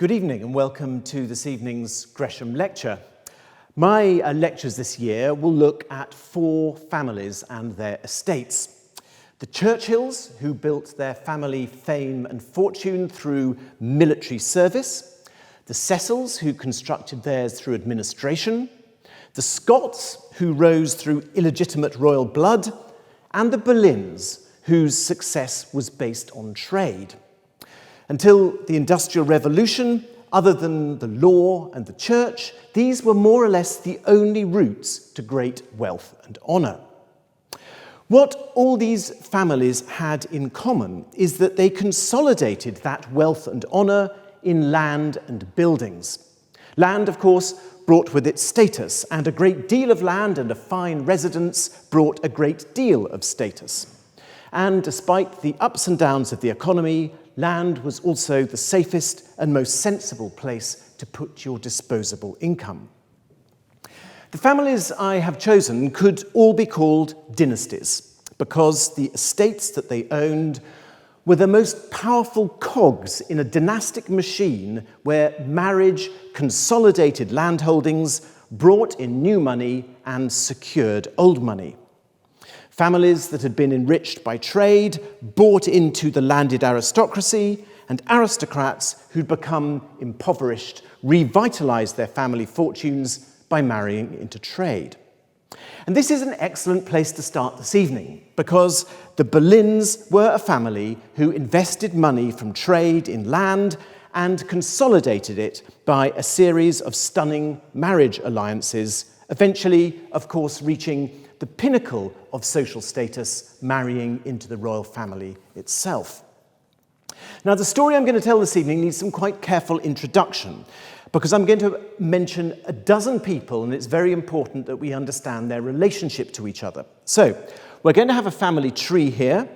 Good evening and welcome to this evening's Gresham lecture. My lectures this year will look at four families and their estates. The Churchills, who built their family fame and fortune through military service. The Cecils, who constructed theirs through administration. The Scotts, who rose through illegitimate royal blood. And the Boleyns, whose success was based on trade. Until the Industrial Revolution, other than the law and the church, these were more or less the only routes to great wealth and honour. What all these families had in common is that they consolidated that wealth and honour in land and buildings. Land, of course, brought with it status, and a great deal of land and a fine residence brought a great deal of status. And despite the ups and downs of the economy, land was also the safest and most sensible place to put your disposable income. The families I have chosen could all be called dynasties because the estates that they owned were the most powerful cogs in a dynastic machine where marriage consolidated landholdings, brought in new money and secured old money. Families that had been enriched by trade, bought into the landed aristocracy, and aristocrats who'd become impoverished revitalized their family fortunes by marrying into trade. And this is an excellent place to start this evening, because the Boleyns were a family who invested money from trade in land and consolidated it by a series of stunning marriage alliances, eventually, of course, reaching the pinnacle of social status, marrying into the royal family itself. Now, the story I'm going to tell this evening needs some quite careful introduction, because I'm going to mention a dozen people, and it's very important that we understand their relationship to each other. So, we're going to have a family tree here,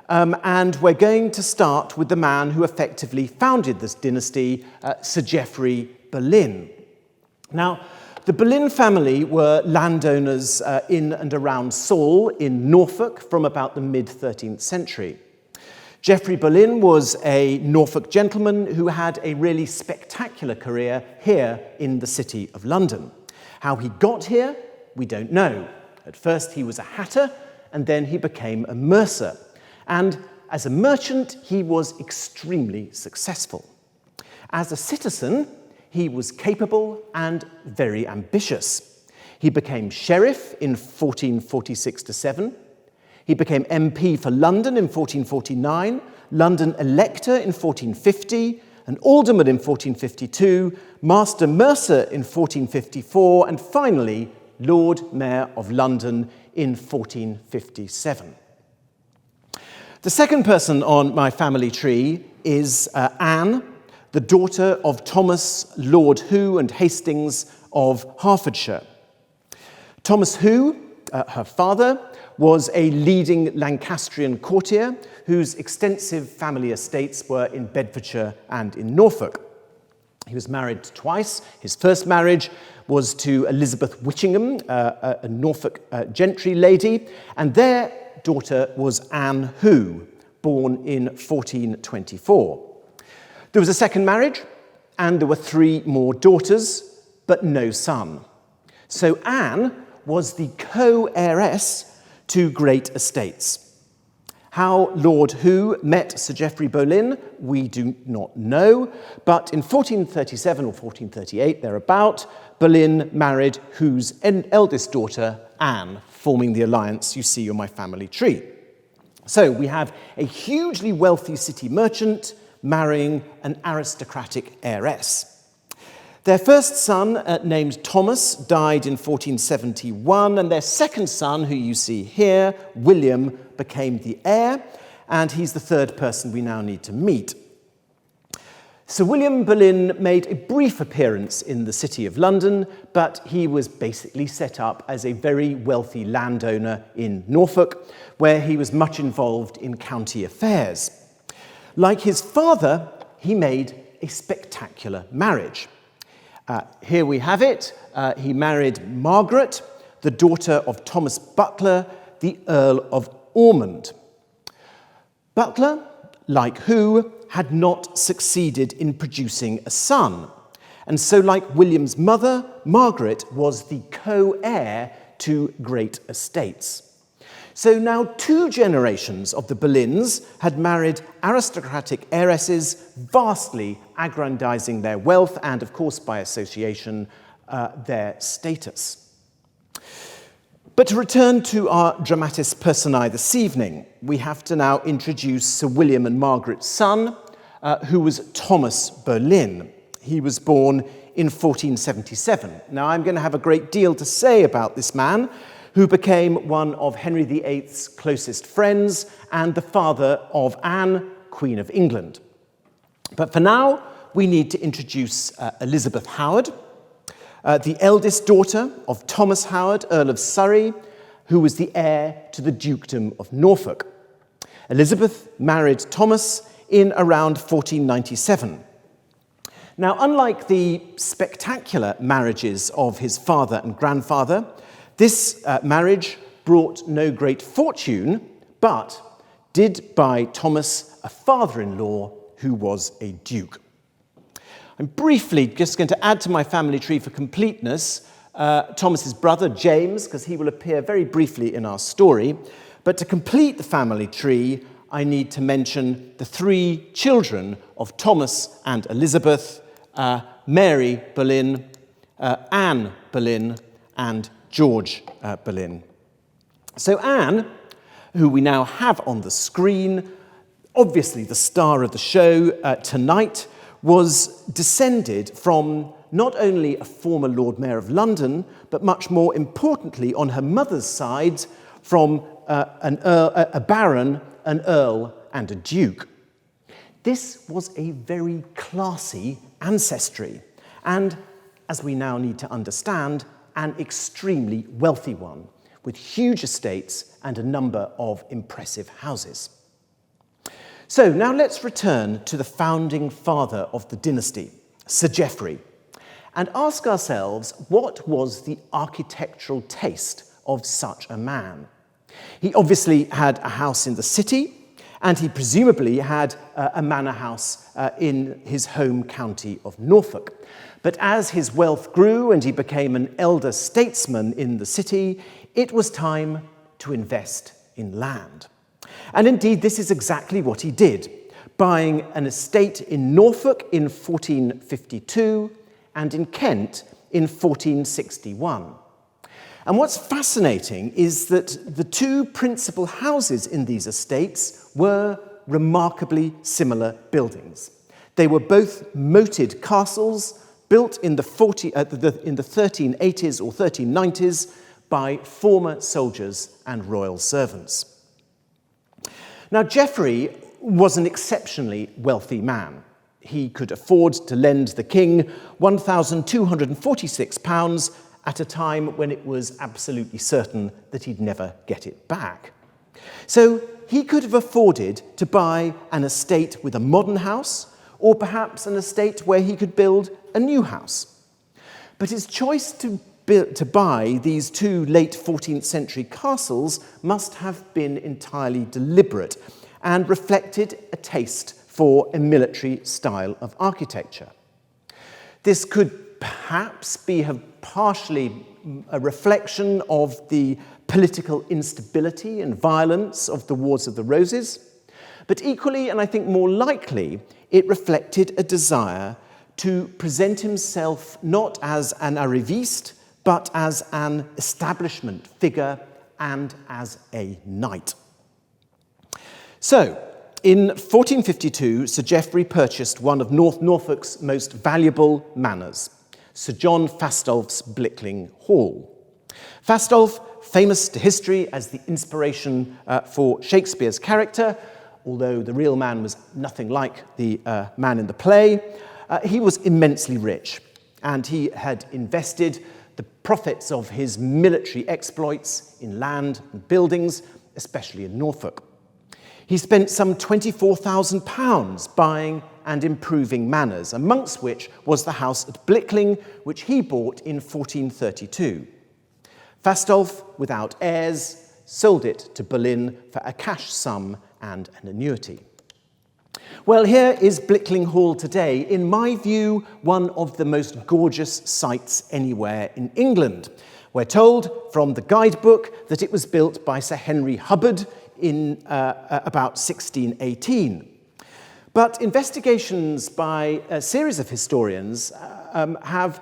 and we're going to start with the man who effectively founded this dynasty, Sir Geoffrey Boleyn. Now, the Boleyn family were landowners in and around Saul in Norfolk from about the mid-13th century. Geoffrey Boleyn was a Norfolk gentleman who had a really spectacular career here in the City of London. How he got here, we don't know. At first he was a hatter, and then he became a mercer. And as a merchant, he was extremely successful. As a citizen, he was capable and very ambitious. He became sheriff in 1446-7. He became MP for London in 1449, London elector in 1450, an alderman in 1452, master mercer in 1454, and finally, Lord Mayor of London in 1457. The second person on my family tree is Anne, the daughter of Thomas, Lord Howe and Hastings of Hertfordshire. Thomas Howe, her father, was a leading Lancastrian courtier whose extensive family estates were in Bedfordshire and in Norfolk. He was married twice. His first marriage was to Elizabeth Whitchingham, a Norfolk gentry lady, and their daughter was Anne Howe, born in 1424. There was a second marriage, and there were three more daughters, but no son. So Anne was the co-heiress to great estates. How Lord Howe met Sir Geoffrey Boleyn, we do not know, but in 1437 or 1438, thereabout, Boleyn married Howe's eldest daughter, Anne, forming the alliance you see on my family tree. So we have a hugely wealthy city merchant marrying an aristocratic heiress. Their first son, named Thomas, died in 1471, and their second son, who you see here, William, became the heir, and he's the third person we now need to meet. Sir William Boleyn made a brief appearance in the City of London, but he was basically set up as a very wealthy landowner in Norfolk, where he was much involved in county affairs. Like his father, he made a spectacular marriage. Here we have it. He married Margaret, the daughter of Thomas Butler, the Earl of Ormond. Butler, like Howe, had not succeeded in producing a son. And so, like William's mother, Margaret was the co-heir to great estates. So now 2 generations of the Boleyns had married aristocratic heiresses, vastly aggrandizing their wealth and, of course, by association, their status. But to return to our dramatis personae this evening, we have to now introduce Sir William and Margaret's son, who was Thomas Boleyn. He was born in 1477. Now, I'm going to have a great deal to say about this man, who became one of Henry VIII's closest friends and the father of Anne, Queen of England. But for now, we need to introduce Elizabeth Howard, the eldest daughter of Thomas Howard, Earl of Surrey, who was the heir to the Dukedom of Norfolk. Elizabeth married Thomas in around 1497. Now, unlike the spectacular marriages of his father and grandfather, this marriage brought no great fortune, but did buy Thomas a father-in-law who was a duke. I'm briefly just going to add to my family tree for completeness Thomas's brother, James, because he will appear very briefly in our story. But to complete the family tree, I need to mention the 3 children of Thomas and Elizabeth, Mary Boleyn, Anne Boleyn, and George Boleyn. So Anne, who we now have on the screen, obviously the star of the show tonight, was descended from not only a former Lord Mayor of London, but much more importantly on her mother's side from a baron, an earl, and a duke. This was a very classy ancestry, and, as we now need to understand, an extremely wealthy one, with huge estates and a number of impressive houses. So now let's return to the founding father of the dynasty, Sir Geoffrey, and ask ourselves what was the architectural taste of such a man. He obviously had a house in the city, and he presumably had a manor house in his home county of Norfolk. But as his wealth grew and he became an elder statesman in the city, it was time to invest in land. And indeed, this is exactly what he did, buying an estate in Norfolk in 1452 and in Kent in 1461. And what's fascinating is that the 2 principal houses in these estates were remarkably similar buildings. They were both moated castles built in the 1380s or 1390s by former soldiers and royal servants. Now, Geoffrey was an exceptionally wealthy man. He could afford to lend the king £1,246 at a time when it was absolutely certain that he'd never get it back. So he could have afforded to buy an estate with a modern house, or perhaps an estate where he could build a new house. But his choice to buy these 2 late 14th century castles must have been entirely deliberate and reflected a taste for a military style of architecture. This could perhaps be partially a reflection of the political instability and violence of the Wars of the Roses, but equally, and I think more likely, it reflected a desire to present himself not as an arriviste, but as an establishment figure and as a knight. So, in 1452, Sir Geoffrey purchased one of North Norfolk's most valuable manors, Sir John Fastolf's Blickling Hall. Fastolf, famous to history as the inspiration for Shakespeare's character, although the real man was nothing like the man in the play, he was immensely rich, and he had invested the profits of his military exploits in land and buildings, especially in Norfolk. He spent some £24,000 buying and improving manors, amongst which was the house at Blickling, which he bought in 1432. Fastolf, without heirs, sold it to Boleyn for a cash sum and an annuity. Well, here is Blickling Hall today, in my view, one of the most gorgeous sights anywhere in England. We're told from the guidebook that it was built by Sir Henry Hubbard in about 1618. But investigations by a series of historians have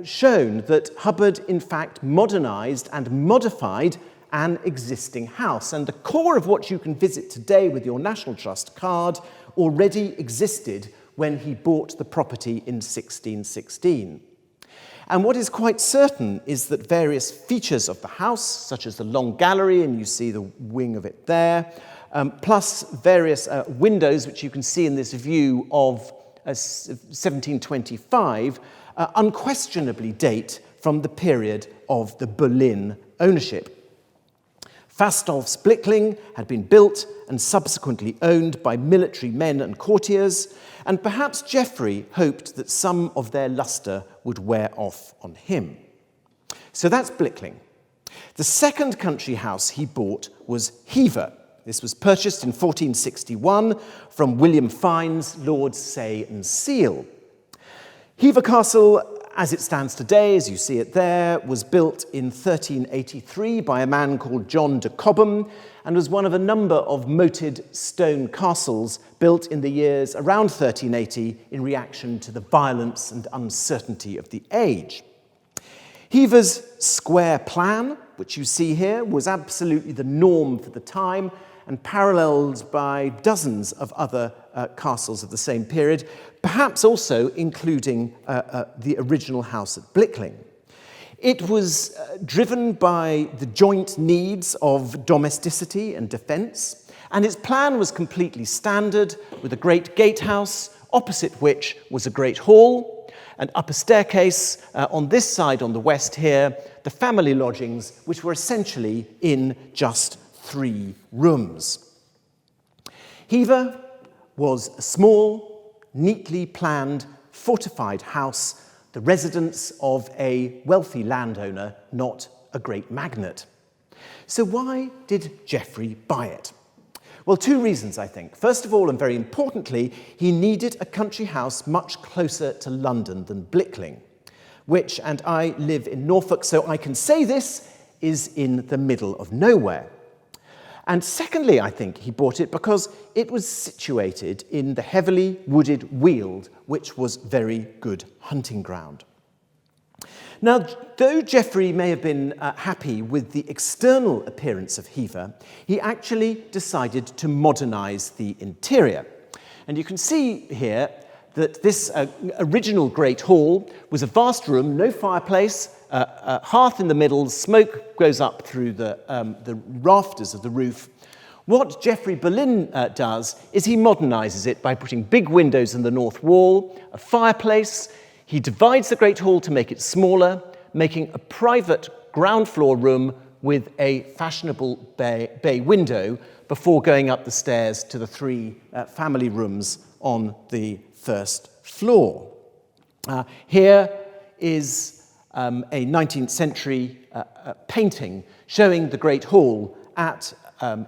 shown that Hubbard, in fact, modernised and modified an existing house. And the core of what you can visit today with your National Trust card already existed when he bought the property in 1616. And what is quite certain is that various features of the house, such as the long gallery, and you see the wing of it there, plus various windows, which you can see in this view of 1725, unquestionably date from the period of the Boleyn ownership. Fastolf's Blickling had been built and subsequently owned by military men and courtiers, and perhaps Geoffrey hoped that some of their lustre would wear off on him. So that's Blickling. The second country house he bought was Hever. This was purchased in 1461 from William Fiennes, Lord Say and Seal. Hever Castle, as it stands today, as you see it there, was built in 1383 by a man called John de Cobham and was one of a number of moated stone castles built in the years around 1380 in reaction to the violence and uncertainty of the age. Hever's square plan, which you see here, was absolutely the norm for the time and paralleled by dozens of other castles of the same period, perhaps also including the original house at Blickling. It was driven by the joint needs of domesticity and defence, and its plan was completely standard, with a great gatehouse, opposite which was a great hall, an upper staircase on this side on the west here, the family lodgings, which were essentially in just 3 rooms. Hever was a small, neatly planned, fortified house, the residence of a wealthy landowner, not a great magnate. So why did Geoffrey buy it? Well, 2 reasons, I think. First of all, and very importantly, he needed a country house much closer to London than Blickling, which, and I live in Norfolk, so I can say this, is in the middle of nowhere. And secondly, I think he bought it because it was situated in the heavily wooded Weald, which was very good hunting ground. Now, though Geoffrey may have been happy with the external appearance of Hever, he actually decided to modernise the interior. And you can see here that this original Great Hall was a vast room, no fireplace, hearth in the middle, smoke goes up through the rafters of the roof. What Geoffrey Boleyn does is he modernises it by putting big windows in the north wall, a fireplace. He divides the Great Hall to make it smaller, making a private ground floor room with a fashionable bay window before going up the stairs to the 3 family rooms on the first floor. Here is a 19th century painting showing the Great Hall at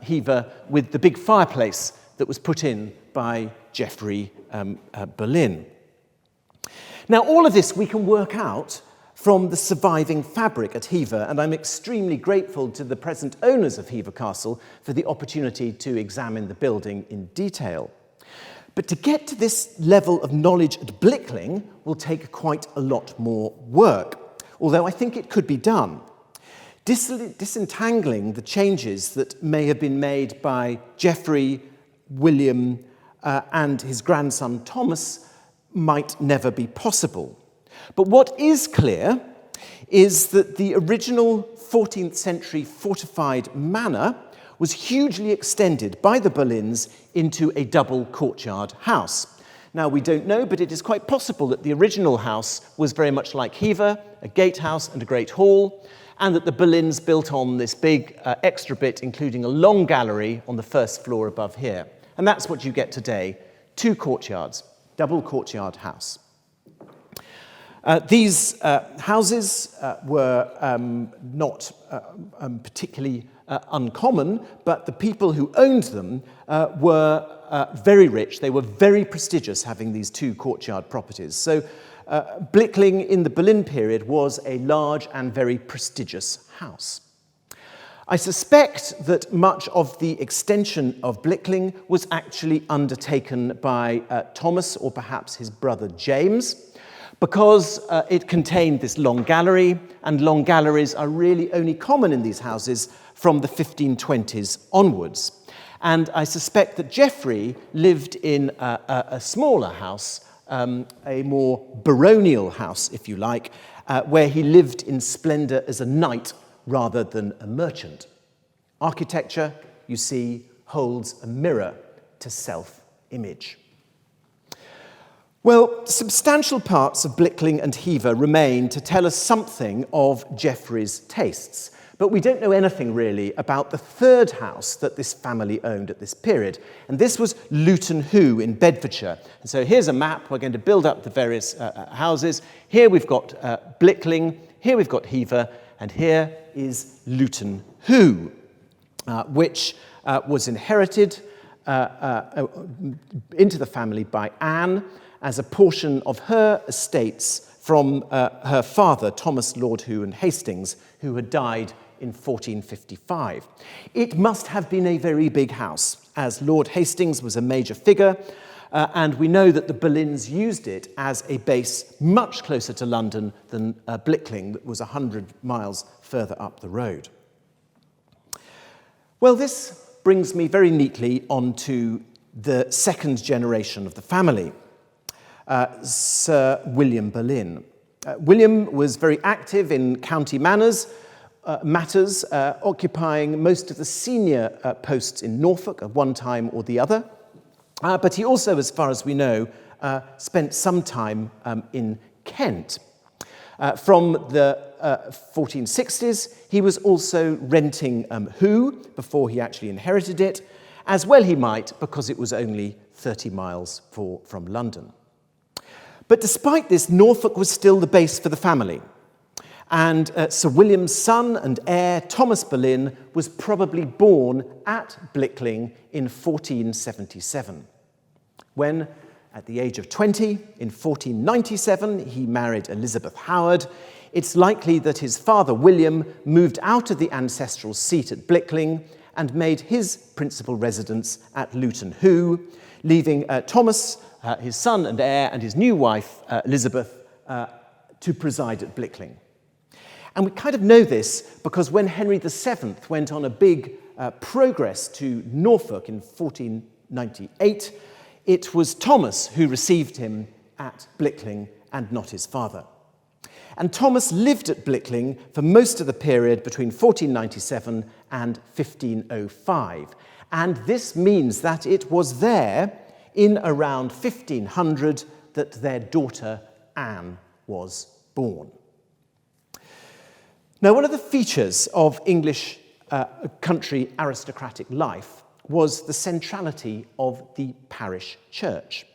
Hever with the big fireplace that was put in by Geoffrey Boleyn. Now, all of this we can work out from the surviving fabric at Hever, and I'm extremely grateful to the present owners of Hever Castle for the opportunity to examine the building in detail. But to get to this level of knowledge at Blickling will take quite a lot more work, although I think it could be done. Disentangling the changes that may have been made by Geoffrey, William, and his grandson Thomas might never be possible. But what is clear is that the original 14th century fortified manor was hugely extended by the Boleyns into a double courtyard house. Now, we don't know, but it is quite possible that the original house was very much like Hever, a gatehouse and a great hall, and that the Boleyns built on this big extra bit, including a long gallery on the first floor above here. And that's what you get today, 2 courtyards, double courtyard house. These houses were not particularly uncommon, but the people who owned them were very rich. They were very prestigious, having these two courtyard properties. So Blickling in the Boleyn period was a large and very prestigious house. I suspect that much of the extension of Blickling was actually undertaken by Thomas, or perhaps his brother James, because it contained this long gallery, and long galleries are really only common in these houses from the 1520s onwards. And I suspect that Geoffrey lived in a smaller house, a more baronial house, if you like, where he lived in splendour as a knight rather than a merchant. Architecture, you see, holds a mirror to self-image. Well, substantial parts of Blickling and Hever remain to tell us something of Geoffrey's tastes, but we don't know anything really about the third house that this family owned at this period, and this was Luton Hoo in Bedfordshire. And so here's a map. We're going to build up the various houses. Here we've got Blickling, here we've got Hever, and here is Luton Hoo, which was inherited into the family by Anne as a portion of her estates from her father, Thomas Lord Hoo and Hastings, who had died in 1455. It must have been a very big house, as Lord Hastings was a major figure, and we know that the Boleyns used it as a base much closer to London than Blickling, that was 100 miles further up the road. Well, this brings me very neatly onto the second generation of the family, Sir William Boleyn. William was very active in county matters, occupying most of the senior posts in Norfolk at one time or the other. But he also, as far as we know, spent some time in Kent. From the 1460s, he was also renting Hoo before he actually inherited it, as well he might, because it was only 30 miles from London. But despite this, Norfolk was still the base for the family. And Sir William's son and heir, Thomas Boleyn, was probably born at Blickling in 1477, when, at the age of 20, in 1497, he married Elizabeth Howard. It's likely that his father, William, moved out of the ancestral seat at Blickling and made his principal residence at Luton Hoo, leaving Thomas, his son and heir, and his new wife, Elizabeth, to preside at Blickling. And we kind of know this because when Henry VII went on a big progress to Norfolk in 1498, it was Thomas who received him at Blickling and not his father. And Thomas lived at Blickling for most of the period between 1497 and 1505. And this means that it was there, in around 1500, that their daughter Anne was born. Now, one of the features of English country aristocratic life was the centrality of the parish church.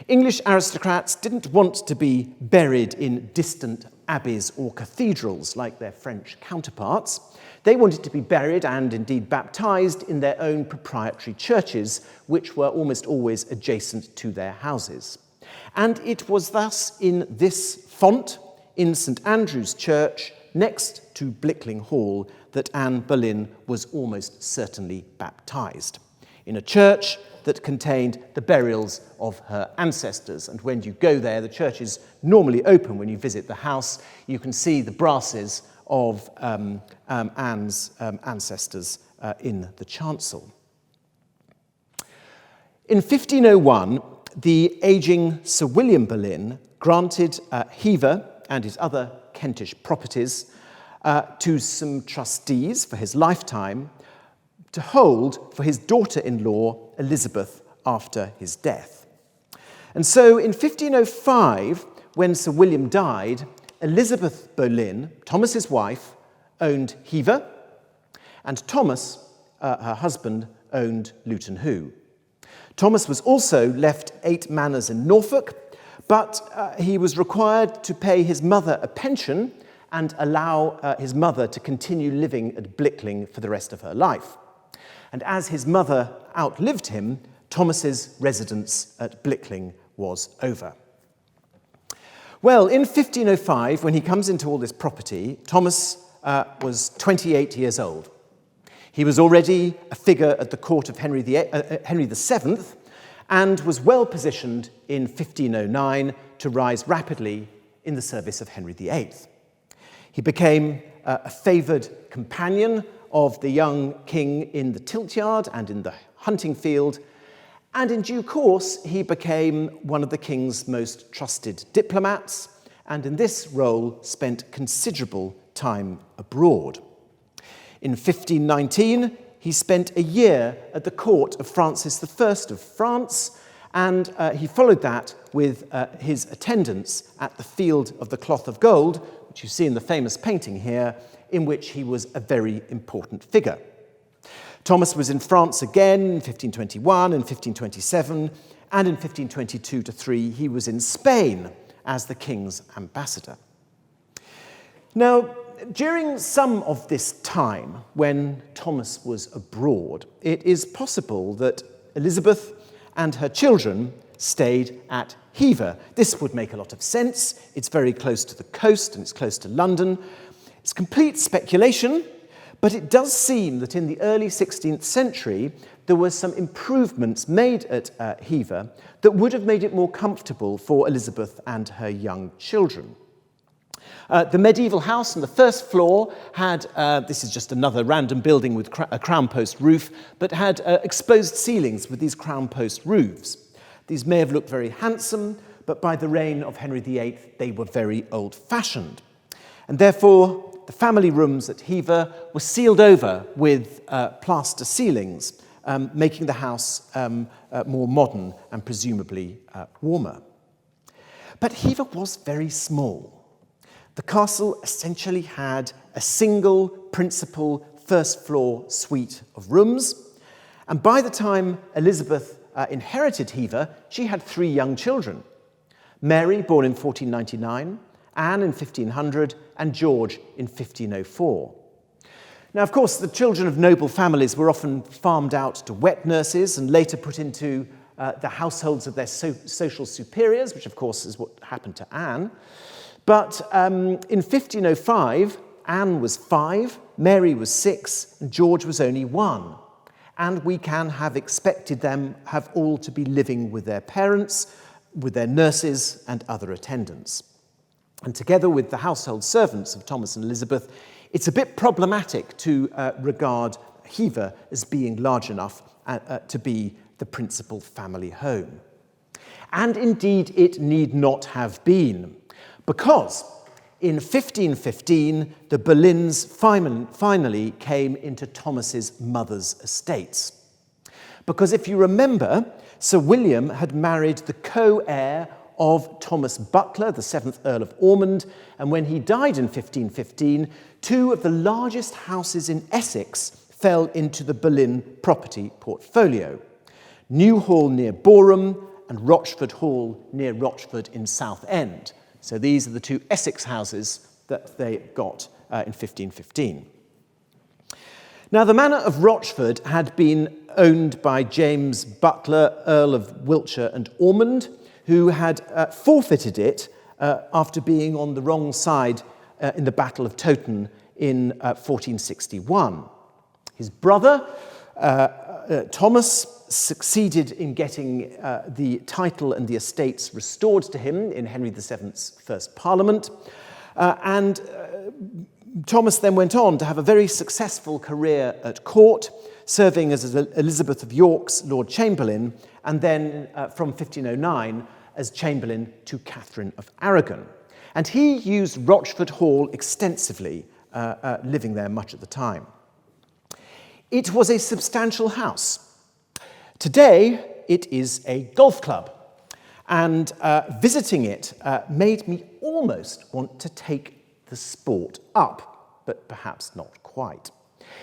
English aristocrats didn't want to be buried in distant abbeys or cathedrals like their French counterparts. They wanted to be buried and indeed baptized in their own proprietary churches, which were almost always adjacent to their houses. And it was thus in this font, in St. Andrew's Church, next to Blickling Hall, that Anne Boleyn was almost certainly baptized, in a church that contained the burials of her ancestors. And when you go there, the church is normally open when you visit the house. You can see the brasses of Anne's ancestors in the chancel. In 1501, the ageing Sir William Boleyn granted Hever and his other Kentish properties to some trustees for his lifetime to hold for his daughter-in-law Elizabeth after his death. And so in 1505, when Sir William died, Elizabeth Boleyn, Thomas's wife, owned Hever, and Thomas, her husband, owned Luton Hoo. Thomas was also left 8 manors in Norfolk, but he was required to pay his mother a pension and allow his mother to continue living at Blickling for the rest of her life. And as his mother outlived him, Thomas's residence at Blickling was over. Well, in 1505, when he comes into all this property, Thomas was 28 years old. He was already a figure at the court of Henry VII and was well positioned in 1509 to rise rapidly in the service of Henry VIII. He became a favoured companion of the young king in the tilt-yard and in the hunting field, and in due course he became one of the king's most trusted diplomats, and in this role spent considerable time abroad. In 1519, he spent a year at the court of Francis I of France, and he followed that with his attendance at the Field of the Cloth of Gold, which you see in the famous painting here, in which he was a very important figure. Thomas was in France again in 1521 and 1527, and in 1522-3 he was in Spain as the king's ambassador. Now, during some of this time, when Thomas was abroad, it is possible that Elizabeth and her children stayed at Hever. This would make a lot of sense. It's very close to the coast and it's close to London. It's complete speculation, but it does seem that in the early 16th century, there were some improvements made at Hever that would have made it more comfortable for Elizabeth and her young children. The medieval house on the first floor had, this is just another random building with a crown post roof, but had exposed ceilings with these crown post roofs. These may have looked very handsome, but by the reign of Henry VIII, they were very old-fashioned. And therefore, the family rooms at Hever were sealed over with plaster ceilings, making the house more modern and presumably warmer. But Hever was very small. The castle essentially had a single principal first-floor suite of rooms, and by the time Elizabeth inherited Hever, she had 3 young children: Mary, born in 1499, Anne in 1500, and George in 1504. Now, of course, the children of noble families were often farmed out to wet nurses and later put into the households of their social superiors, which, of course, is what happened to Anne. But in 1505, Anne was 5, Mary was 6, and George was only 1. And we can have expected them have all to be living with their parents, with their nurses and other attendants. And together with the household servants of Thomas and Elizabeth, it's a bit problematic to regard Hever as being large enough to be the principal family home. And indeed, it need not have been, because in 1515, the Boleyns finally came into Thomas's mother's estates. Because if you remember, Sir William had married the co-heir of Thomas Butler, the 7th Earl of Ormond, and when he died in 1515, 2 of the largest houses in Essex fell into the Boleyn property portfolio: New Hall near Boreham and Rochford Hall near Rochford in Southend. So these are the 2 Essex houses that they got in 1515. Now, the manor of Rochford had been owned by James Butler, Earl of Wiltshire and Ormond, who had forfeited it after being on the wrong side in the Battle of Towton in 1461. His brother, Thomas, succeeded in getting the title and the estates restored to him in Henry VII's first Parliament, and Thomas then went on to have a very successful career at court, serving as Elizabeth of York's Lord Chamberlain, and then from 1509 as Chamberlain to Catherine of Aragon. And he used Rochford Hall extensively, living there much of the time. It was a substantial house. Today, it is a golf club, and visiting it made me almost want to take the sport up, but perhaps not quite.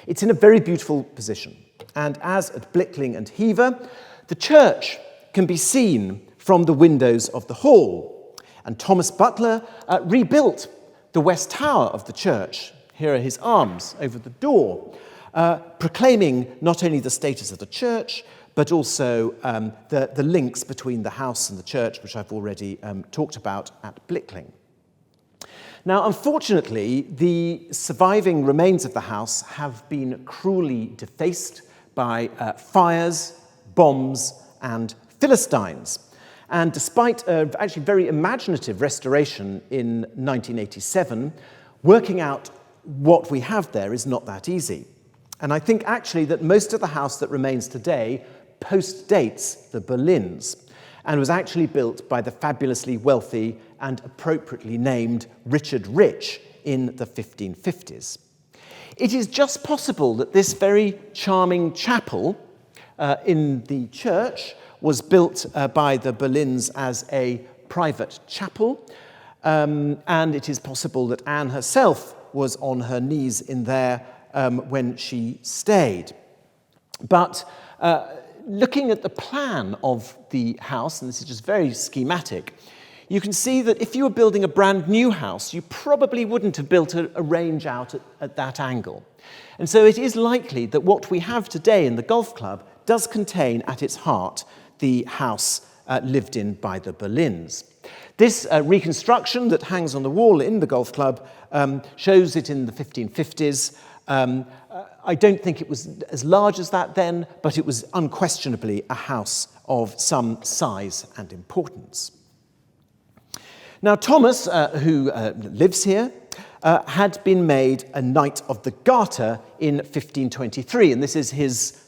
It's in a very beautiful position, and as at Blickling and Hever, the church can be seen from the windows of the hall, and Thomas Butler rebuilt the west tower of the church. Here are his arms over the door, proclaiming not only the status of the church, but also the links between the house and the church, which I've already talked about at Blickling. Now, unfortunately, the surviving remains of the house have been cruelly defaced by fires, bombs, and Philistines. And despite an actually very imaginative restoration in 1987, working out what we have there is not that easy. And I think actually that most of the house that remains today post-dates the Boleyns and was actually built by the fabulously wealthy and appropriately named Richard Rich in the 1550s. It is just possible that this very charming chapel in the church was built by the Boleyns as a private chapel, and it is possible that Anne herself was on her knees in there when she stayed. But looking at the plan of the house, and this is just very schematic, you can see that if you were building a brand new house, you probably wouldn't have built a range out at that angle. And so it is likely that what we have today in the golf club does contain at its heart the house lived in by the Boleyns. This reconstruction that hangs on the wall in the golf club shows it in the 1550s. I don't think it was as large as that then, but it was unquestionably a house of some size and importance. Now, Thomas, who lives here, had been made a Knight of the Garter in 1523, and this is his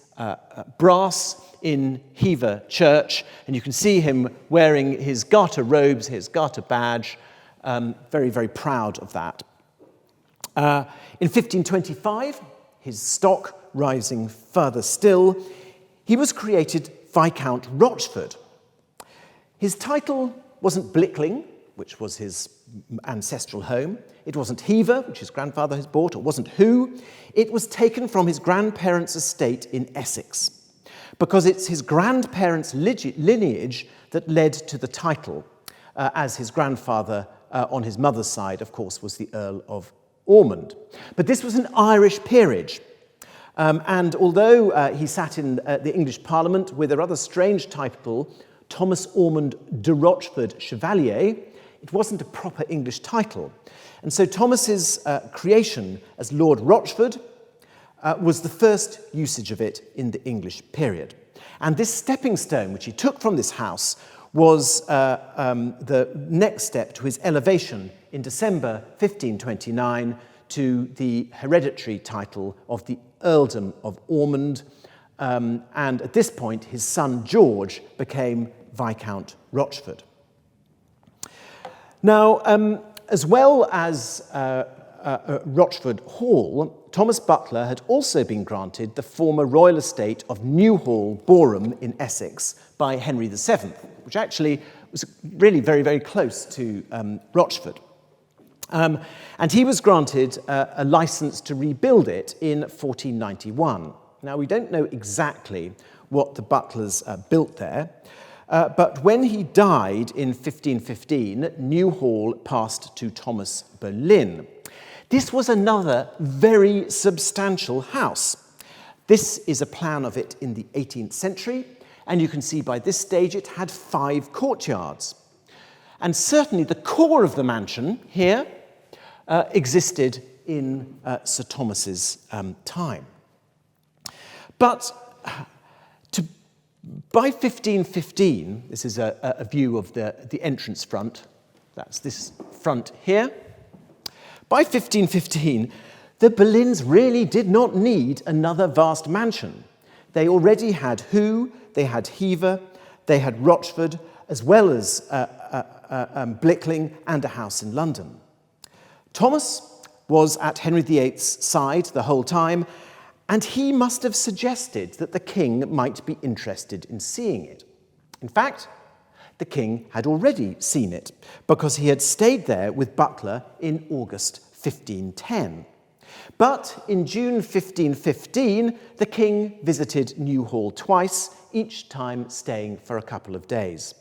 brass in Hever Church, and you can see him wearing his garter robes, his garter badge, very, very proud of that. In 1525, his stock rising further still, he was created Viscount Rochford. His title wasn't Blickling, which was his ancestral home. It wasn't Hever, which his grandfather had bought. It wasn't Who. It was taken from his grandparents' estate in Essex, because it's his grandparents' lineage that led to the title, as his grandfather on his mother's side, of course, was the Earl of Ormond. But this was an Irish peerage. And although he sat in the English Parliament with a rather strange title, Thomas Ormond de Rochford Chevalier, it wasn't a proper English title. And so Thomas's creation as Lord Rochford was the first usage of it in the English period. And this stepping stone, which he took from this house, was the next step to his elevation in December 1529 to the hereditary title of the Earldom of Ormond. And at this point, his son George became Viscount Rochford. Now, as well as Rochford Hall, Thomas Butler had also been granted the former royal estate of Newhall, Boreham in Essex by Henry VII, which actually was really very, very close to Rochford. And he was granted a license to rebuild it in 1491. Now, we don't know exactly what the Butlers built there, but when he died in 1515, Newhall passed to Thomas Boleyn. This was another very substantial house. This is a plan of it in the 18th century, and you can see by this stage it had 5 courtyards. And certainly the core of the mansion here existed in Sir Thomas's time. But by 1515, this is a view of the entrance front, that's this front here. By 1515, the Boleyns really did not need another vast mansion. They already had Who, they had Hever, they had Rochford, as well as Blickling and a house in London. Thomas was at Henry VIII's side the whole time, and he must have suggested that the king might be interested in seeing it. In fact, the king had already seen it, because he had stayed there with Butler in August 1510. But in June 1515, the king visited Newhall twice, each time staying for a couple of days.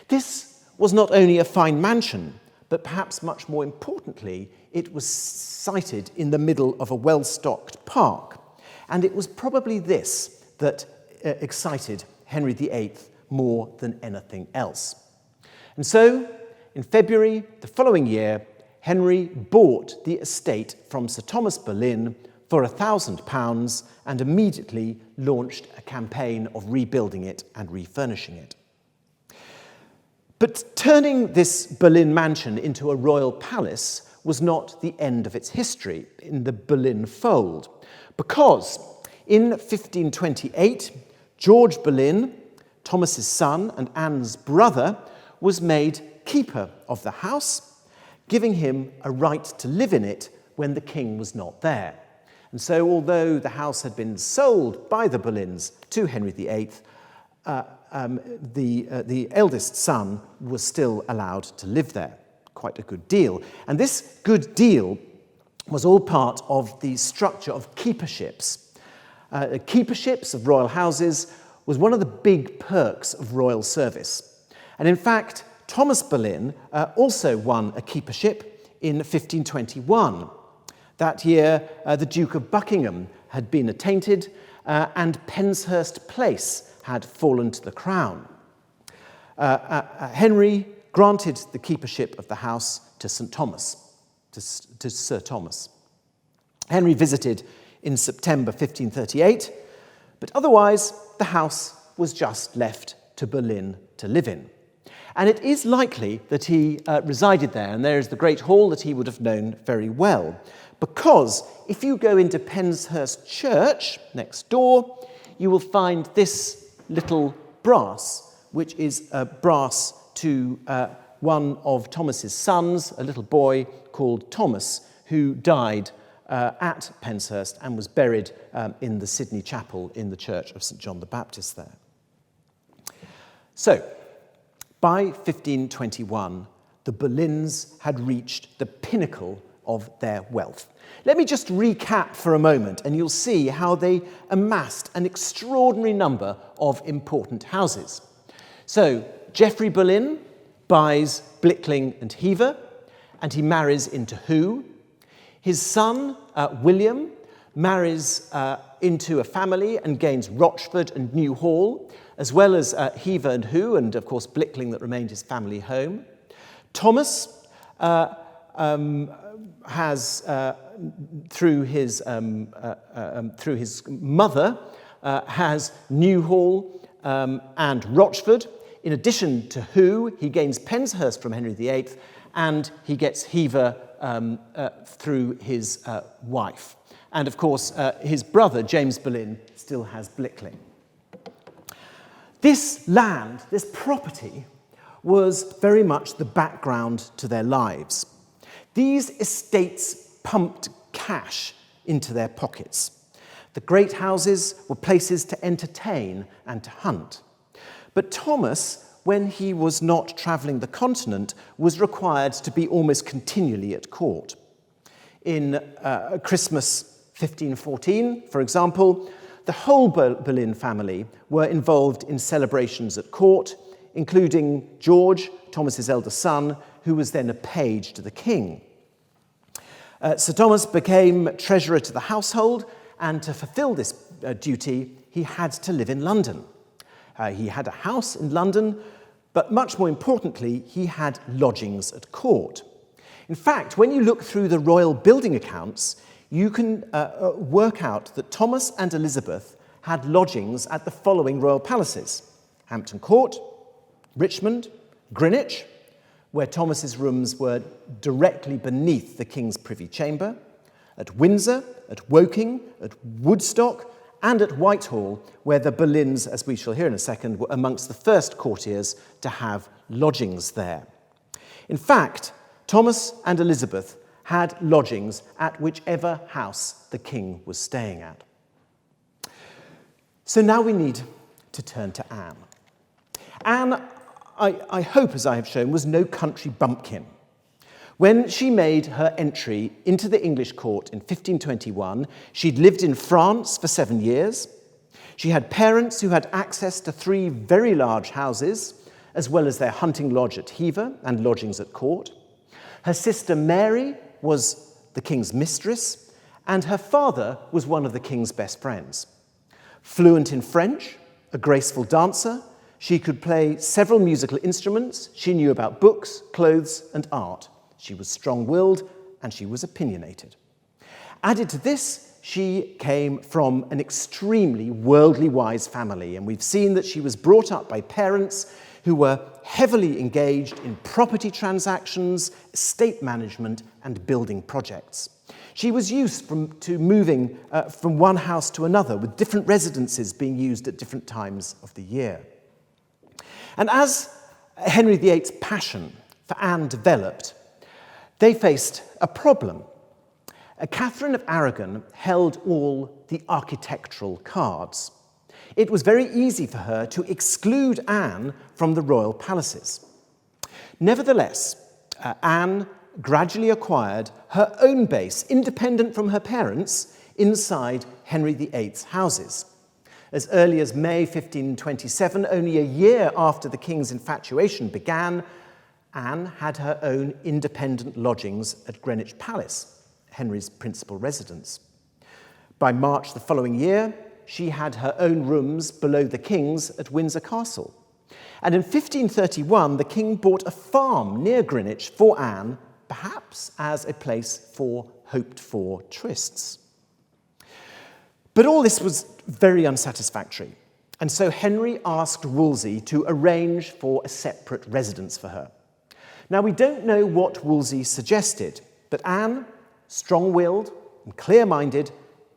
This was not only a fine mansion, but perhaps much more importantly, it was sited in the middle of a well-stocked park. And it was probably this that excited Henry VIII more than anything else. And so, in February the following year, Henry bought the estate from Sir Thomas Boleyn for £1,000 and immediately launched a campaign of rebuilding it and refurnishing it. But turning this Boleyn mansion into a royal palace was not the end of its history in the Boleyn fold, because in 1528, George Boleyn, Thomas's son and Anne's brother, was made keeper of the house, giving him a right to live in it when the king was not there. And so, although the house had been sold by the Boleyns to Henry VIII, the eldest son was still allowed to live there. Quite a good deal. And this good deal was all part of the structure of keeperships. Keeperships of royal houses was one of the big perks of royal service. And in fact, Thomas Boleyn also won a keepership in 1521. That year, the Duke of Buckingham had been attainted and Penshurst Place had fallen to the crown. Henry granted the keepership of the house to St. Thomas, to Sir Thomas. Henry visited in September 1538, but otherwise the house was just left to Boleyn to live in. And it is likely that he resided there, and there is the great hall that he would have known very well. Because if you go into Penshurst Church next door, you will find this little brass, which is a brass to one of Thomas's sons, a little boy called Thomas, who died at Penshurst and was buried in the Sidney Chapel in the Church of St. John the Baptist there. So, by 1521, the Boleyns had reached the pinnacle of their wealth. Let me just recap for a moment, and you'll see how they amassed an extraordinary number of important houses. So, Geoffrey Boleyn buys Blickling and Hever, and he marries into Who. His son, William, marries into a family and gains Rochford and New Hall, as well as Hever and Who, and of course Blickling that remained his family home. Thomas has, through his mother, has New Hall and Rochford. In addition to Who, he gains Penshurst from Henry VIII, and he gets Hever through his wife. And of course, his brother, James Boleyn, still has Blickling. This land, this property, was very much the background to their lives. These estates pumped cash into their pockets. The great houses were places to entertain and to hunt. But Thomas, when he was not travelling the continent, was required to be almost continually at court. In Christmas 1514, for example, the whole Boleyn family were involved in celebrations at court, including George, Thomas's eldest son, who was then a page to the king. Sir Thomas became treasurer to the household, and to fulfil this duty, he had to live in London. He had a house in London, but much more importantly, he had lodgings at court. In fact, when you look through the royal building accounts, you can work out that Thomas and Elizabeth had lodgings at the following royal palaces: Hampton Court, Richmond, Greenwich, where Thomas's rooms were directly beneath the King's Privy Chamber, at Windsor, at Woking, at Woodstock, and at Whitehall, where the Boleyns, as we shall hear in a second, were amongst the first courtiers to have lodgings there. In fact, Thomas and Elizabeth had lodgings at whichever house the king was staying at. So now we need to turn to Anne. Anne, I hope, as I have shown, was no country bumpkin. When she made her entry into the English court in 1521, she'd lived in France for 7 years. She had parents who had access to 3 very large houses, as well as their hunting lodge at Hever and lodgings at court. Her sister Mary was the king's mistress, and her father was one of the king's best friends. Fluent in French, a graceful dancer, she could play several musical instruments, she knew about books, clothes, and art. She was strong-willed, and she was opinionated. Added to this, she came from an extremely worldly wise family, and we've seen that she was brought up by parents who were heavily engaged in property transactions, estate management, and building projects. She was used to moving from one house to another, with different residences being used at different times of the year. And as Henry VIII's passion for Anne developed, they faced a problem. Catherine of Aragon held all the architectural cards. It was very easy for her to exclude Anne from the royal palaces. Nevertheless, Anne gradually acquired her own base, independent from her parents, inside Henry VIII's houses. As early as May 1527, only a year after the king's infatuation began, Anne had her own independent lodgings at Greenwich Palace, Henry's principal residence. By March the following year, she had her own rooms below the king's at Windsor Castle. And in 1531, the king bought a farm near Greenwich for Anne, perhaps as a place for hoped-for trysts. But all this was very unsatisfactory, and so Henry asked Wolsey to arrange for a separate residence for her. Now, we don't know what Wolsey suggested, but Anne, strong-willed and clear-minded,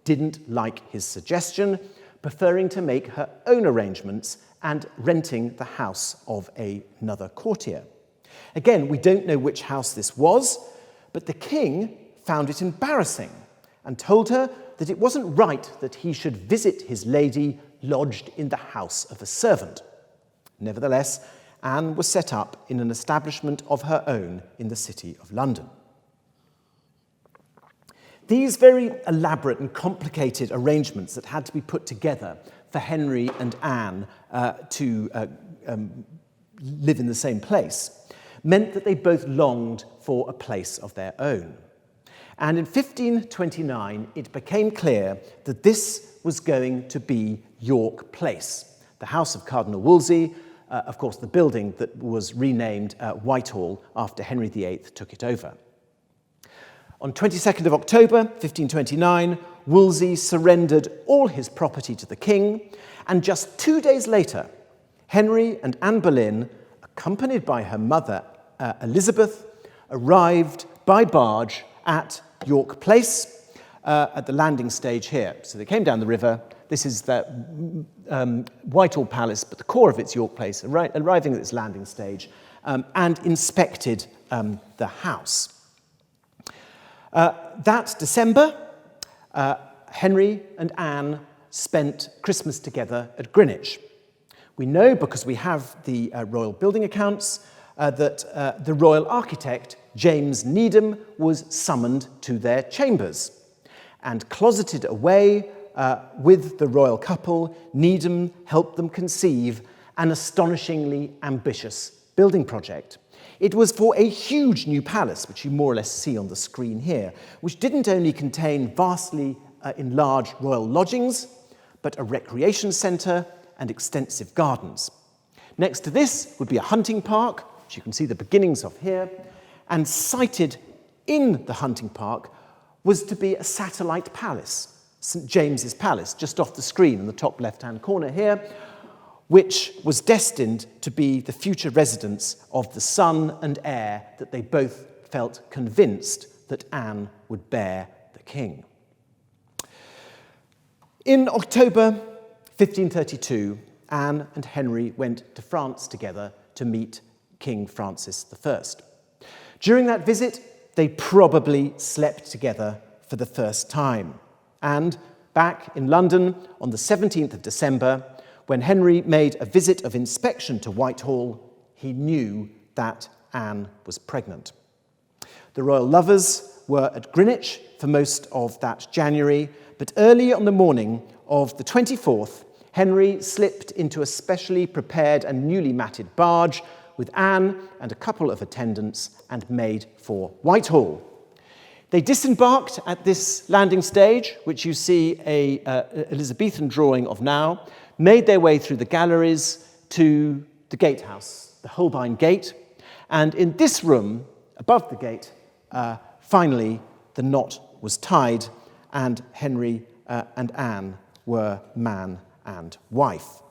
didn't like his suggestion, preferring to make her own arrangements and renting the house of another courtier. Again, we don't know which house this was, but the king found it embarrassing and told her that it wasn't right that he should visit his lady lodged in the house of a servant. Nevertheless, Anne was set up in an establishment of her own in the city of London. These very elaborate and complicated arrangements that had to be put together for Henry and Anne to live in the same place meant that they both longed for a place of their own. And in 1529, it became clear that this was going to be York Place, the house of Cardinal Wolsey, of course, the building that was renamed Whitehall after Henry VIII took it over. On 22nd of October, 1529, Wolsey surrendered all his property to the king, and just 2 days later, Henry and Anne Boleyn, accompanied by her mother, Elizabeth, arrived by barge at York Place at the landing stage here. So they came down the river. This is the Whitehall Palace, but the core of it's York Place, arriving at this landing stage, and inspected the house. That December, Henry and Anne spent Christmas together at Greenwich. We know, because we have the royal building accounts, that the royal architect, James Needham, was summoned to their chambers. And closeted away with the royal couple, Needham helped them conceive an astonishingly ambitious building project. It was for a huge new palace, which you more or less see on the screen here, which didn't only contain vastly enlarged royal lodgings, but a recreation centre and extensive gardens. Next to this would be a hunting park, which you can see the beginnings of here, and sited in the hunting park was to be a satellite palace, St. James's Palace, just off the screen in the top left-hand corner here, which was destined to be the future residence of the son and heir that they both felt convinced that Anne would bear the king. In October 1532, Anne and Henry went to France together to meet King Francis I. During that visit, they probably slept together for the first time. And back in London on the 17th of December, when Henry made a visit of inspection to Whitehall, he knew that Anne was pregnant. The royal lovers were at Greenwich for most of that January, but early on the morning of the 24th, Henry slipped into a specially prepared and newly matted barge with Anne and a couple of attendants and made for Whitehall. They disembarked at this landing stage, which you see a Elizabethan drawing of now, made their way through the galleries to the gatehouse, the Holbein Gate, and in this room, above the gate, finally the knot was tied, and Henry and Anne were man and wife.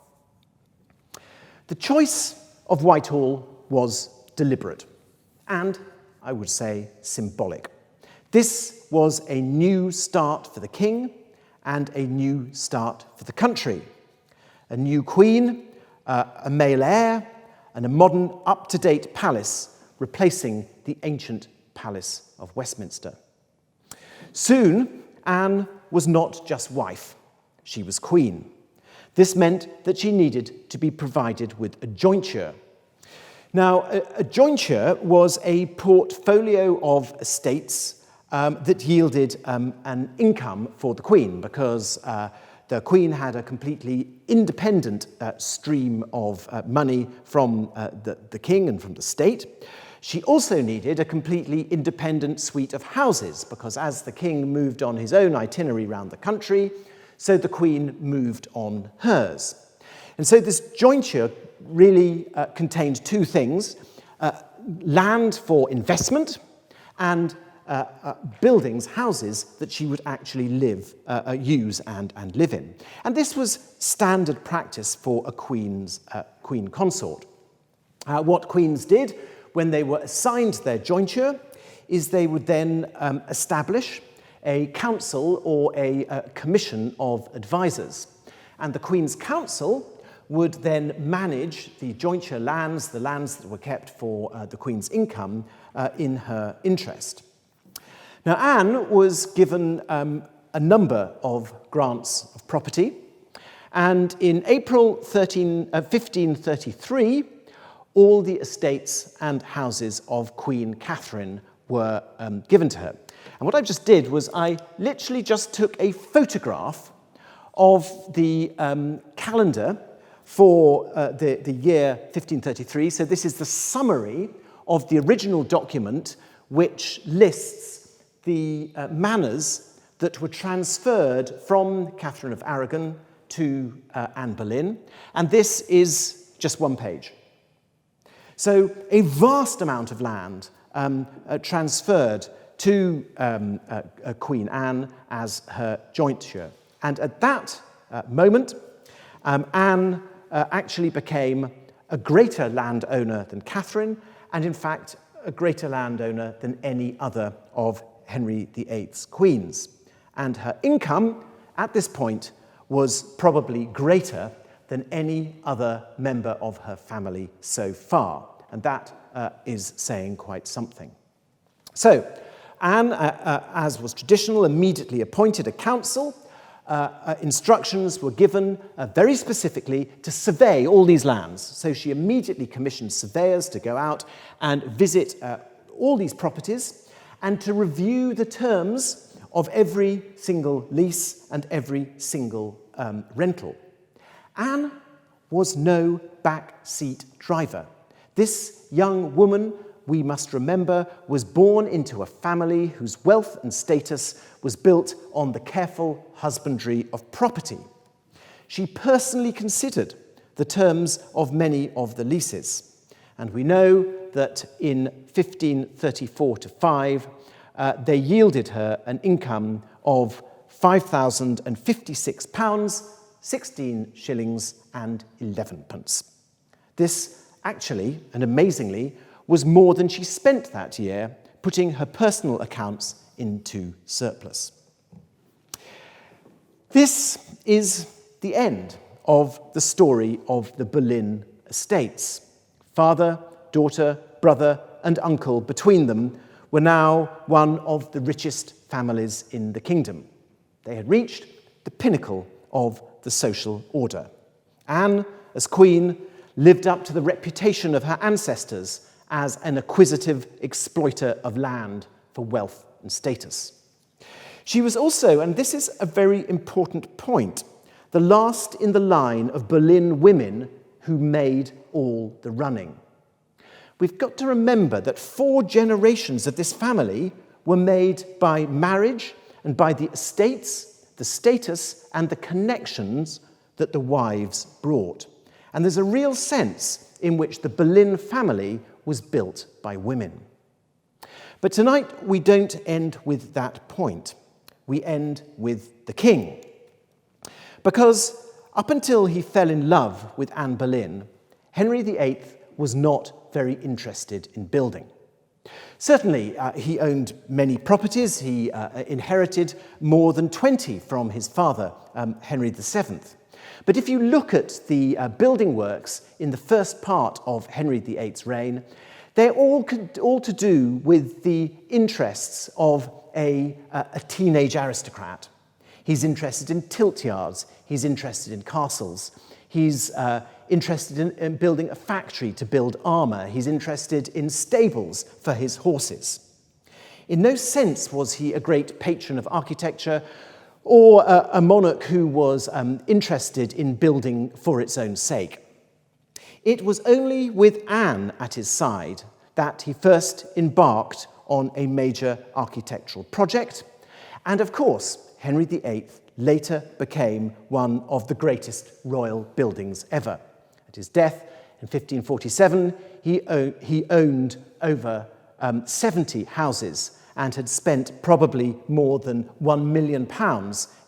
The choice of Whitehall was deliberate and, I would say, symbolic. This was a new start for the king and a new start for the country. A new queen, a male heir, and a modern, up-to-date palace replacing the ancient Palace of Westminster. Soon, Anne was not just wife, she was queen. This meant that she needed to be provided with a jointure. Now, a jointure was a portfolio of estates that yielded an income for the queen, because the queen had a completely independent stream of money from the king and from the state. She also needed a completely independent suite of houses, because as the king moved on his own itinerary around the country, so the queen moved on hers. And so this jointure really contained two things: land for investment and buildings, houses that she would actually use and live in. And this was standard practice for a queen consort. What queens did when they were assigned their jointure is they would then establish a council or a commission of advisors. And the Queen's Council would then manage the jointure lands, the lands that were kept for the Queen's income in her interest. Now, Anne was given a number of grants of property, and in April 1533, all the estates and houses of Queen Catherine were given to her. And what I just did was I literally just took a photograph of the calendar for the year 1533. So this is the summary of the original document, which lists the manors that were transferred from Catherine of Aragon to Anne Boleyn. And this is just one page. So a vast amount of land transferred to Queen Anne as her jointure. And at that moment, Anne actually became a greater landowner than Catherine, and in fact, a greater landowner than any other of Henry VIII's queens. And her income at this point was probably greater than any other member of her family so far. And that is saying quite something. So, Anne, as was traditional, immediately appointed a council. Instructions were given very specifically to survey all these lands. So she immediately commissioned surveyors to go out and visit all these properties and to review the terms of every single lease and every single rental. Anne was no backseat driver. This young woman, we must remember, was born into a family whose wealth and status was built on the careful husbandry of property. She personally considered the terms of many of the leases, and we know that in 1534-5, they yielded her an income of £5,056, 16 shillings and 11 pence. This actually, and amazingly, was more than she spent that year, putting her personal accounts into surplus. This is the end of the story of the Boleyn estates. Father, daughter, brother, and uncle between them were now one of the richest families in the kingdom. They had reached the pinnacle of the social order. Anne, as queen, lived up to the reputation of her ancestors as an acquisitive exploiter of land for wealth and status. She was also, and this is a very important point, the last in the line of Boleyn women who made all the running. we've got to remember that 4 generations of this family were made by marriage and by the estates, the status, and the connections that the wives brought. And there's a real sense in which the Boleyn family was built by women. But tonight we don't end with that point. We end with the king. Because up until he fell in love with Anne Boleyn, Henry VIII was not very interested in building. Certainly, he owned many properties. He inherited more than 20 from his father, Henry VII. But if you look at the building works in the first part of Henry VIII's reign, they're all to do with the interests of a teenage aristocrat. He's interested in tilt yards. He's interested in castles. He's interested in building a factory to build armour. He's interested in stables for his horses. In no sense was he a great patron of architecture or a monarch who was interested in building for its own sake. It was only with Anne at his side that he first embarked on a major architectural project. And of course, Henry VIII later became one of the greatest royal buildings ever. At his death in 1547, he owned over 70 houses and had spent probably more than £1 million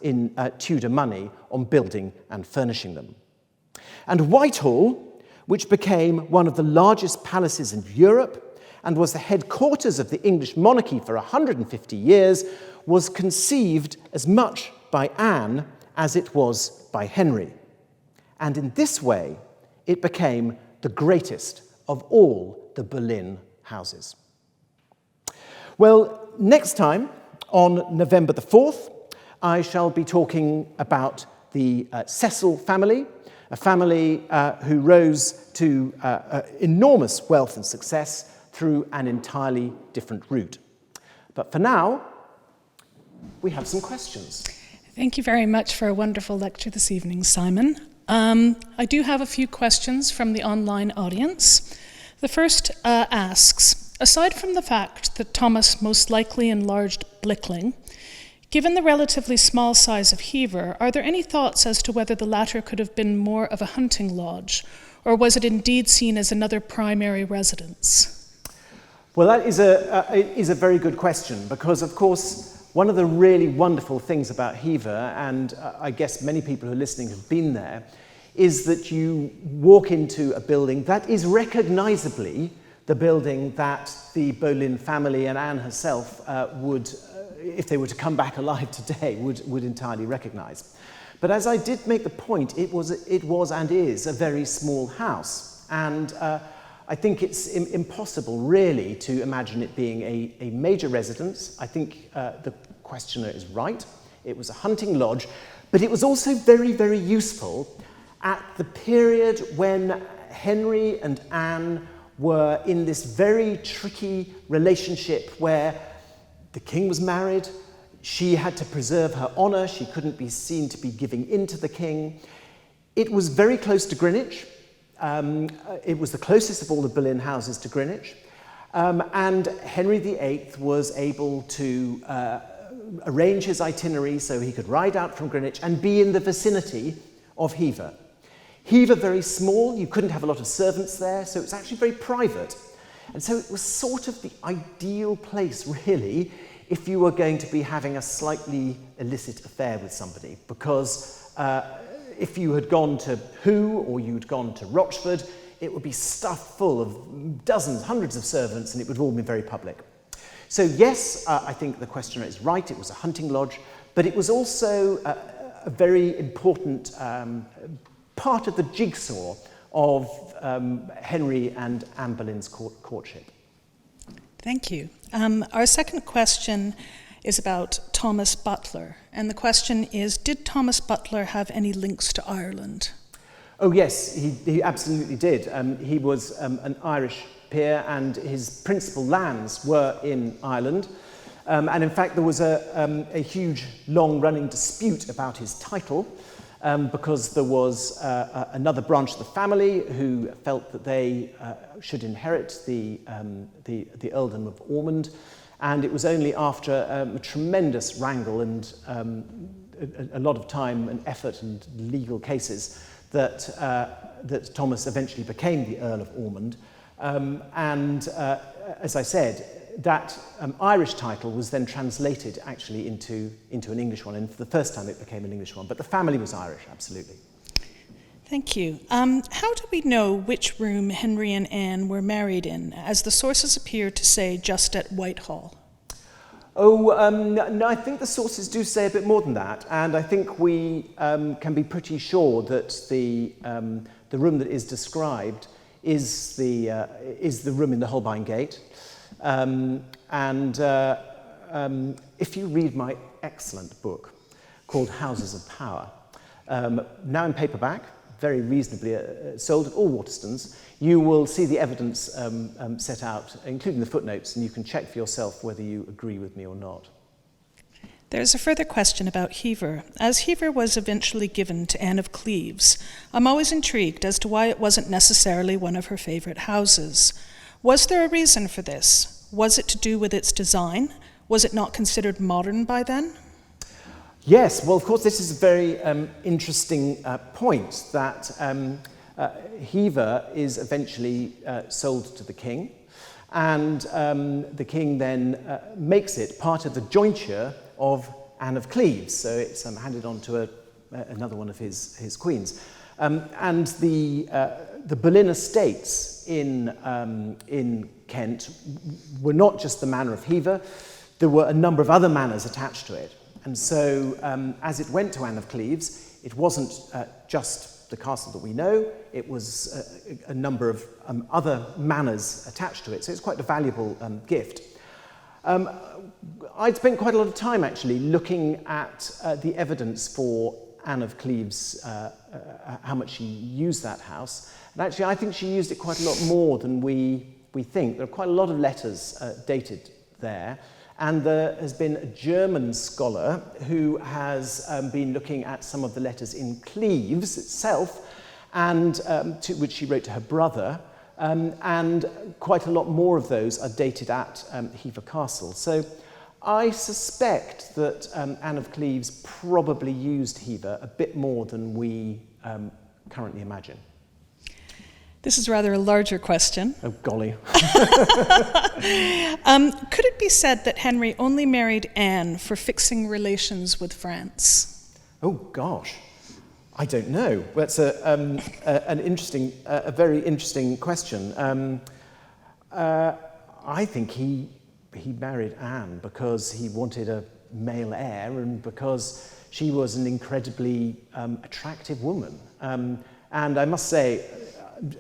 in Tudor money on building and furnishing them. And Whitehall, which became one of the largest palaces in Europe and was the headquarters of the English monarchy for 150 years, was conceived as much by Anne as it was by Henry. And in this way, it became the greatest of all the Boleyn houses. Well, next time, on November the 4th, I shall be talking about the Cecil family, a family who rose to enormous wealth and success through an entirely different route. But for now, we have some questions. Thank you very much for a wonderful lecture this evening, Simon. I do have a few questions from the online audience. The first asks, aside from the fact that Thomas most likely enlarged Blickling, given the relatively small size of Hever, are there any thoughts as to whether the latter could have been more of a hunting lodge, or was it indeed seen as another primary residence? Well, that is a very good question, because, of course, one of the really wonderful things about Hever, and I guess many people who are listening have been there, is that you walk into a building that is recognisably the building that the Boleyn family and Anne herself would, if they were to come back alive today, would entirely recognise. But as I did make the point, it was and is a very small house, and I think it's impossible really to imagine it being a major residence. I think the questioner is right. It was a hunting lodge, but it was also very, very useful at the period when Henry and Anne were in this very tricky relationship where the king was married, she had to preserve her honour, she couldn't be seen to be giving in to the king. It was very close to Greenwich. It was the closest of all the Boleyn houses to Greenwich. And Henry VIII was able to arrange his itinerary so he could ride out from Greenwich and be in the vicinity of Hever. Hever, very small, you couldn't have a lot of servants there, so it was actually very private. And so it was sort of the ideal place, really, if you were going to be having a slightly illicit affair with somebody, because if you had gone to Who or you'd gone to Rochford, it would be stuffed full of dozens, hundreds of servants, and it would all be very public. So yes, I think the questioner is right, it was a hunting lodge, but it was also a very important part of the jigsaw of Henry and Anne Boleyn's courtship. Thank you. Our second question is about Thomas Butler, and the question is, did Thomas Butler have any links to Ireland? Oh yes, he absolutely did. He was an Irish peer, and his principal lands were in Ireland. And in fact, there was a huge, long-running dispute about his title. because there was another branch of the family who felt that they should inherit the earldom of Ormond, and it was only after a tremendous wrangle and a lot of time and effort and legal cases that Thomas eventually became the Earl of Ormond. As I said, that Irish title was then translated actually into an English one, and for the first time it became an English one. But the family was Irish, absolutely. Thank you. How do we know which room Henry and Anne were married in, as the sources appear to say just at Whitehall? No, I think the sources do say a bit more than that, and I think we can be pretty sure that the room that is described is the room in the Holbein Gate. If you read my excellent book called Houses of Power, now in paperback, very reasonably sold at all Waterstones, you will see the evidence set out, including the footnotes, and you can check for yourself whether you agree with me or not. There's a further question about Hever. As Hever was eventually given to Anne of Cleves, I'm always intrigued as to why it wasn't necessarily one of her favourite houses. Was there a reason for this? Was it to do with its design? Was it not considered modern by then? Yes, well, of course, this is a very interesting point, that Hever is eventually sold to the king, and the king then makes it part of the jointure of Anne of Cleves, so it's handed on to another one of his queens. And the Boleyn estates in Kent were not just the manor of Hever, there were a number of other manors attached to it. And so as it went to Anne of Cleves, it wasn't just the castle that we know, it was a number of other manors attached to it, so it's quite a valuable gift. I'd spent quite a lot of time actually looking at the evidence for Anne of Cleves, how much she used that house. And actually I think she used it quite a lot more than we think. There are quite a lot of letters dated there. And there has been a German scholar who has been looking at some of the letters in Cleves itself, and which she wrote to her brother, and quite a lot more of those are dated at Hever Castle. So I suspect that Anne of Cleves probably used Hever a bit more than we currently imagine. This is rather a larger question. Oh, golly. Could it be said that Henry only married Anne for fixing relations with France? Oh, gosh. I don't know. That's a very interesting question. I think he married Anne because he wanted a male heir and because she was an incredibly attractive woman. And I must say,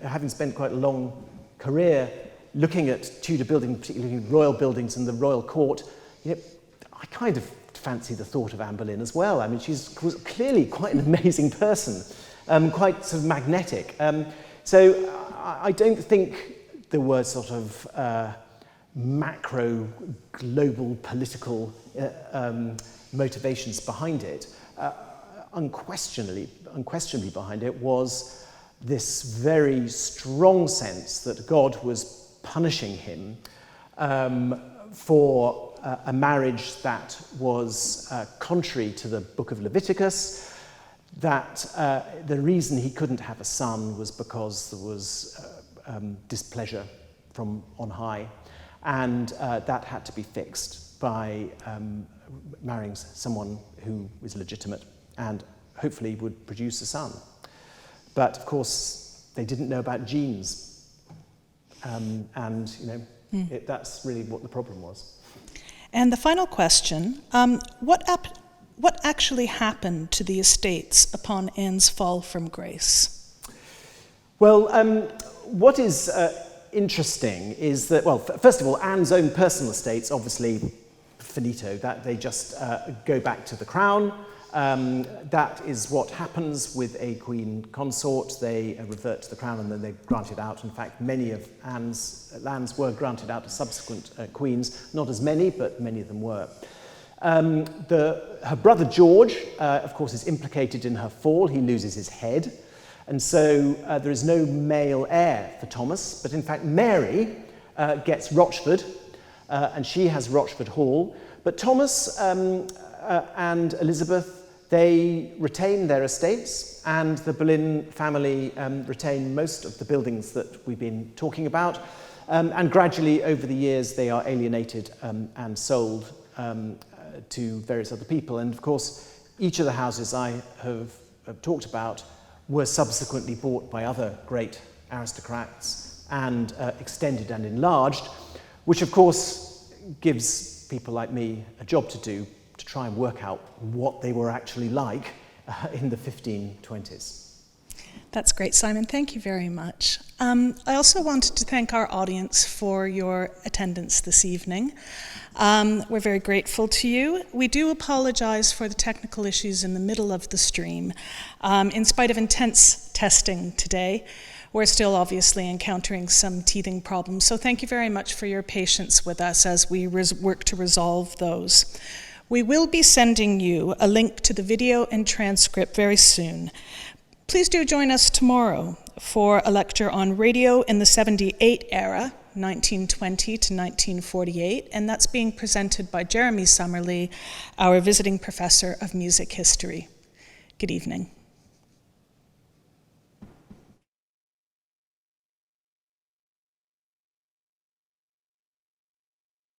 having spent quite a long career looking at Tudor buildings, particularly royal buildings and the royal court, I kind of fancy the thought of Anne Boleyn as well. I mean, she's clearly quite an amazing person, quite sort of magnetic. So I don't think there were sort of macro global political motivations behind it. Unquestionably behind it was this very strong sense that God was punishing him for a marriage that was contrary to the book of Leviticus, that the reason he couldn't have a son was because there was displeasure from on high, and that had to be fixed by marrying someone who was legitimate and hopefully would produce a son. But of course, they didn't know about genes, that's really what the problem was. And the final question, what actually happened to the estates upon Anne's fall from grace? Well, what is interesting is that, well, first of all, Anne's own personal estates, obviously, finito, that they just go back to the crown. That is what happens with a queen consort. They revert to the crown and then they grant it out. In fact, many of Anne's lands were granted out to subsequent queens. Not as many, but many of them were. Her brother George, of course, is implicated in her fall. He loses his head. And so there is no male heir for Thomas, but in fact Mary gets Rochford, and she has Rochford Hall. But Thomas and Elizabeth, they retain their estates, and the Boleyn family retain most of the buildings that we've been talking about. And gradually, over the years, they are alienated and sold to various other people. And of course, each of the houses I have talked about were subsequently bought by other great aristocrats and extended and enlarged, which of course gives people like me a job to do to try and work out what they were actually like in the 1520s. That's great, Simon. Thank you very much. I also wanted to thank our audience for your attendance this evening. We're very grateful to you. We do apologize for the technical issues in the middle of the stream. In spite of intense testing today, we're still obviously encountering some teething problems. So thank you very much for your patience with us as we work to resolve those. We will be sending you a link to the video and transcript very soon. Please do join us tomorrow for a lecture on radio in the 78 era, 1920 to 1948, and that's being presented by Jeremy Summerlee, our visiting professor of music history. Good evening.